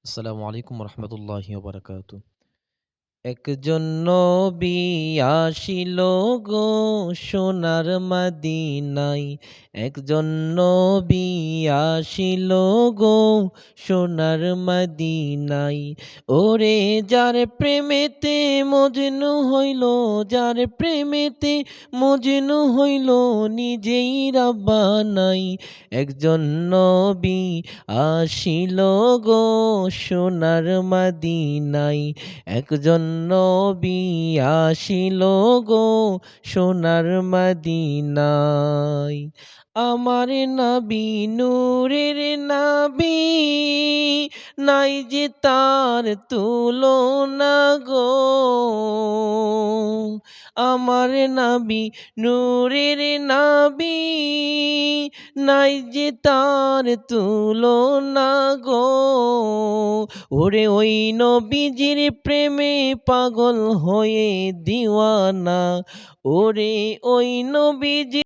আসসালামু আলাইকুম রহমতুল্লাহি ওয়া বারাকাতুহু। একজন নবী আসিল গো সোনার মদিনায়, একজন নবী আসিল গো সোনার মদিনায়। ওরে যার প্রেমেতে মজনু হইল, যার প্রেমেতে মজনু হইল, নিজেই রাব্বানাই। একজন নবী আসিল গো সোনার মদিনায়, একজন নবী আসিল গো সোনার মদিনায়। আমার নবী নূরের নবী, নাই যে তার তুলনা গো। আমার নবী নূরের নবী, নাই যে তার তুলনা গো। ওরে ওই নবীজির প্রেমে পাগল হয়ে দিওয়ানা, ওরে ওই নবীজি